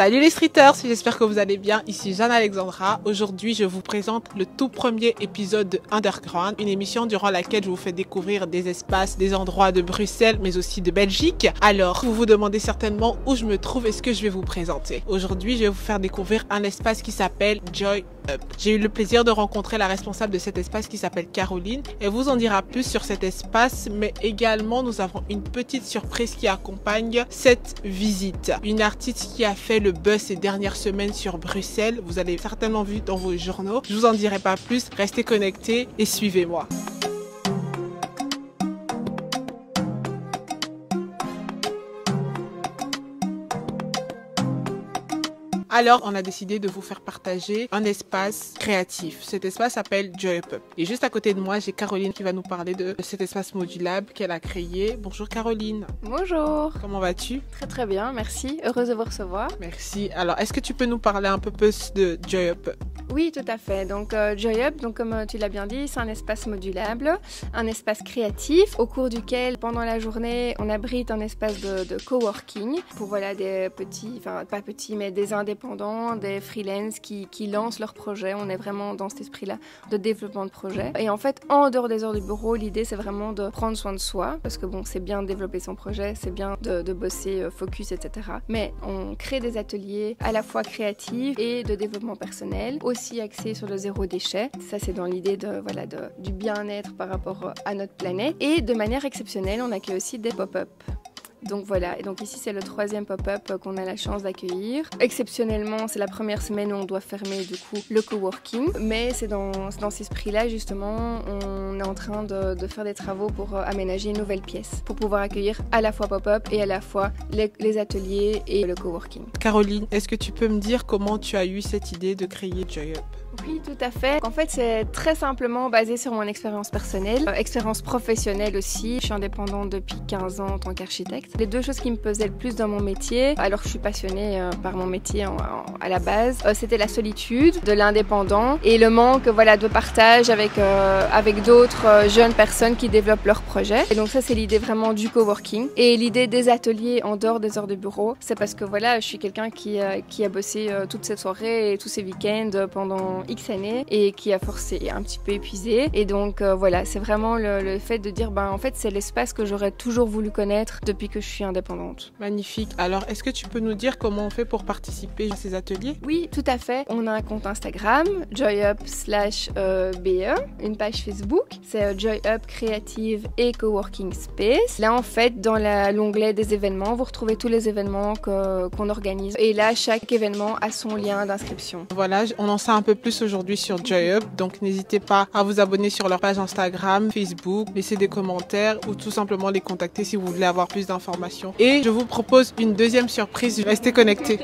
Salut les streeters, j'espère que vous allez bien. Ici Jeanne Alexandra. Aujourd'hui, je vous présente le tout premier épisode de Underground, une émission durant laquelle je vous fais découvrir des espaces, des endroits de Bruxelles, mais aussi de Belgique. Alors, vous vous demandez certainement où je me trouve et ce que je vais vous présenter. Aujourd'hui, je vais vous faire découvrir un espace qui s'appelle Joy Up. J'ai eu le plaisir de rencontrer la responsable de cet espace qui s'appelle Caroline. Elle vous en dira plus sur cet espace, mais également nous avons une petite surprise qui accompagne cette visite. Une artiste qui a fait le buzz ces dernières semaines sur Bruxelles. Vous avez certainement vu dans vos journaux. Je vous en dirai pas plus. Restez connectés et suivez-moi. Alors, on a décidé de vous faire partager un espace créatif. Cet espace s'appelle Joy Up. Et juste à côté de moi, j'ai Caroline qui va nous parler de cet espace modulable qu'elle a créé. Bonjour Caroline. Bonjour. Comment vas-tu? Très très bien, merci. Heureuse de vous recevoir. Merci. Alors, est-ce que tu peux nous parler un peu plus de Joy Up? Oui, tout à fait. Donc Joy Up, donc comme tu l'as bien dit, c'est un espace modulable, un espace créatif au cours duquel, pendant la journée, on abrite un espace de coworking pour voilà des petits, enfin pas petits, mais des indépendants, des freelances qui lancent leurs projets. On est vraiment dans cet esprit-là de développement de projet. Et en fait, en dehors des heures du bureau, l'idée c'est vraiment de prendre soin de soi, parce que bon, c'est bien de développer son projet, c'est bien de bosser focus, etc. Mais on crée des ateliers à la fois créatifs et de développement personnel, aussi axé sur le zéro déchet. Ça, c'est dans l'idée du bien-être par rapport à notre planète. Et de manière exceptionnelle, on accueille aussi des pop-up. Donc voilà, et donc ici c'est le 3e pop-up qu'on a la chance d'accueillir. Exceptionnellement, c'est la première semaine où on doit fermer du coup le coworking, mais c'est dans cet esprit-là justement, on est en train de faire des travaux pour aménager une nouvelle pièce, pour pouvoir accueillir à la fois pop-up et à la fois les ateliers et le coworking. Caroline, est-ce que tu peux me dire comment tu as eu cette idée de créer Joy Up? Oui, tout à fait. En fait, c'est très simplement basé sur mon expérience personnelle, expérience professionnelle aussi. Je suis indépendante depuis 15 ans en tant qu'architecte. Les deux choses qui me pesaient le plus dans mon métier, alors que je suis passionnée par mon métier à la base, c'était la solitude de l'indépendant et le manque de partage avec d'autres jeunes personnes qui développent leurs projets. Et donc ça, c'est l'idée vraiment du coworking. Et l'idée des ateliers en dehors des heures de bureau, c'est parce que je suis quelqu'un qui a bossé toute cette soirée et tous ces week-ends pendant X années et qui a forcé un petit peu épuisé. Et donc c'est vraiment le fait de dire en fait c'est l'espace que j'aurais toujours voulu connaître depuis que je suis indépendante. Magnifique. Alors est-ce que tu peux nous dire comment on fait pour participer à ces ateliers? Oui, tout à fait. On a un compte Instagram, joyup/BE, une page Facebook, c'est Joyup Creative et Coworking Space. Là en fait dans l'onglet des événements, vous retrouvez tous les événements qu'on organise. Et là chaque événement a son lien d'inscription. Voilà, on en sait un peu plus aujourd'hui sur Joy Up, donc n'hésitez pas à vous abonner sur leur page Instagram, Facebook, laisser des commentaires ou tout simplement les contacter si vous voulez avoir plus d'informations. Et je vous propose une deuxième surprise, restez connectés.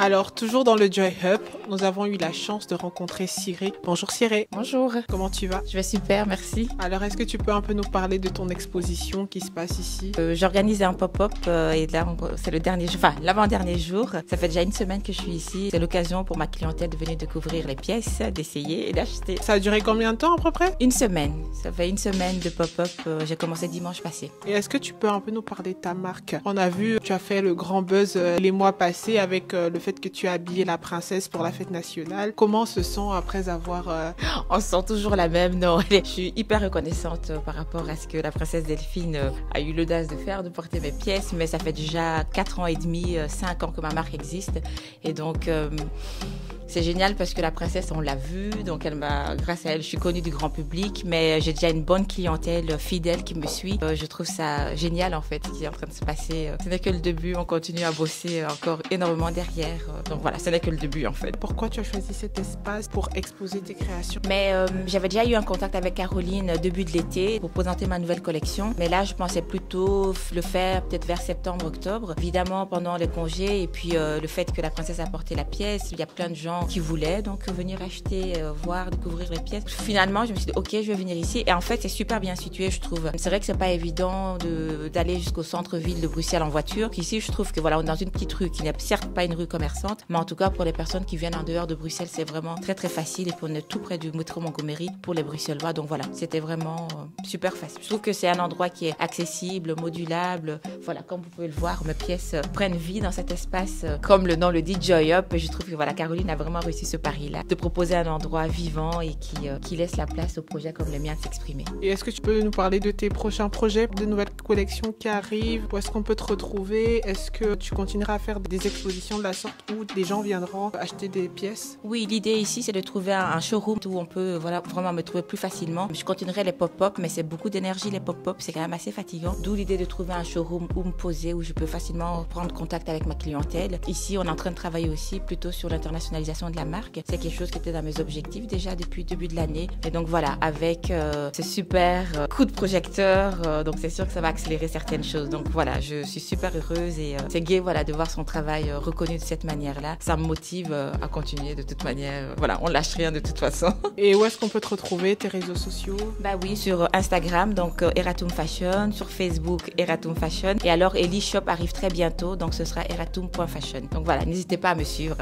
Alors, toujours dans le Joy Hub, nous avons eu la chance de rencontrer Cyré. Bonjour Cyré. Bonjour. Comment tu vas? Je vais super, merci. Alors, est-ce que tu peux un peu nous parler de ton exposition qui se passe ici? J'organise un pop-up et là, c'est le dernier jour, enfin l'avant-dernier jour. Ça fait déjà une semaine que je suis ici. C'est l'occasion pour ma clientèle de venir découvrir les pièces, d'essayer et d'acheter. Ça a duré combien de temps à peu près? Une semaine. Ça fait une semaine de pop-up. J'ai commencé dimanche passé. Et est-ce que tu peux un peu nous parler de ta marque? On a vu, tu as fait le grand buzz les mois passés avec le fait que tu as habillé la princesse pour la fête nationale. Comment on se sent après avoir... On se sent toujours la même, non. Je suis hyper reconnaissante par rapport à ce que la princesse Delphine a eu l'audace de faire, de porter mes pièces, mais ça fait déjà 4 ans et demi, 5 ans que ma marque existe. Et donc... c'est génial parce que la princesse, on l'a vue, donc grâce à elle, je suis connue du grand public, mais j'ai déjà une bonne clientèle fidèle qui me suit. Je trouve ça génial en fait, ce qui est en train de se passer. Ce n'est que le début, on continue à bosser encore énormément derrière. Donc voilà, ce n'est que le début en fait. Pourquoi tu as choisi cet espace pour exposer tes créations? Mais j'avais déjà eu un contact avec Caroline début de l'été pour présenter ma nouvelle collection. Mais là, je pensais plutôt le faire peut-être vers septembre, octobre. Évidemment, pendant les congés et puis le fait que la princesse a porté la pièce, il y a plein de gens gens qui voulaient donc venir acheter, voir, découvrir les pièces. Finalement, je me suis dit, ok, je vais venir ici. Et en fait, c'est super bien situé, je trouve. C'est vrai que c'est pas évident d'aller jusqu'au centre-ville de Bruxelles en voiture. Ici, je trouve que voilà, on est dans une petite rue qui n'est certes pas une rue commerçante, mais en tout cas, pour les personnes qui viennent en dehors de Bruxelles, c'est vraiment très, très facile. Et puis, on est tout près du métro Montgomery pour les Bruxellois. Donc voilà, c'était vraiment super facile. Je trouve que c'est un endroit qui est accessible, modulable. Voilà, comme vous pouvez le voir, mes pièces prennent vie dans cet espace. Comme le nom le dit, Joy Up. Et je trouve que voilà, Caroline a vraiment réussi ce pari-là, de proposer un endroit vivant et qui laisse la place aux projets comme les miens de s'exprimer. Et est-ce que tu peux nous parler de tes prochains projets, de nouvelles collections qui arrivent? Où est-ce qu'on peut te retrouver? Est-ce que tu continueras à faire des expositions de la sorte où des gens viendront acheter des pièces? Oui, l'idée ici, c'est de trouver un showroom où on peut vraiment me trouver plus facilement. Je continuerai les pop-up, mais c'est beaucoup d'énergie, les pop-up, c'est quand même assez fatigant. D'où l'idée de trouver un showroom où me poser, où je peux facilement prendre contact avec ma clientèle. Ici, on est en train de travailler aussi plutôt sur l'internationalisation de la marque. C'est quelque chose qui était dans mes objectifs déjà depuis le début de l'année. Et donc voilà, avec ce super coup de projecteur, donc c'est sûr que ça va accélérer certaines choses. Donc voilà, je suis super heureuse et c'est gai voilà, de voir son travail reconnu de cette manière-là. Ça me motive à continuer de toute manière. Voilà, on lâche rien de toute façon. Et où est-ce qu'on peut te retrouver, tes réseaux sociaux? Bah oui, sur Instagram, donc Eratum Fashion, sur Facebook, Eratum Fashion. Et alors, Ellie Shop arrive très bientôt, donc ce sera eratum.fashion. Donc voilà, n'hésitez pas à me suivre.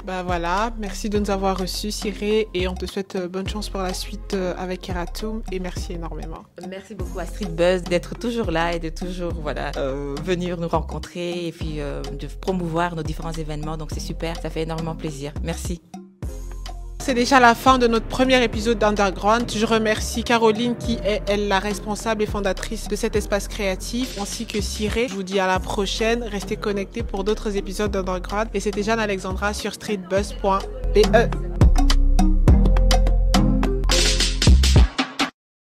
Bah voilà, merci de nous avoir reçus, Ciré, et on te souhaite bonne chance pour la suite avec Eratum, et merci énormément. Merci beaucoup à Street Buzz d'être toujours là et de toujours venir nous rencontrer et puis de promouvoir nos différents événements. Donc c'est super, ça fait énormément plaisir. Merci. C'est déjà la fin de notre premier épisode d'Underground. Je remercie Caroline qui est, elle, la responsable et fondatrice de cet espace créatif, ainsi que Ciré. Je vous dis à la prochaine. Restez connectés pour d'autres épisodes d'Underground. Et c'était Jeanne Alexandra sur streetbuzz.be.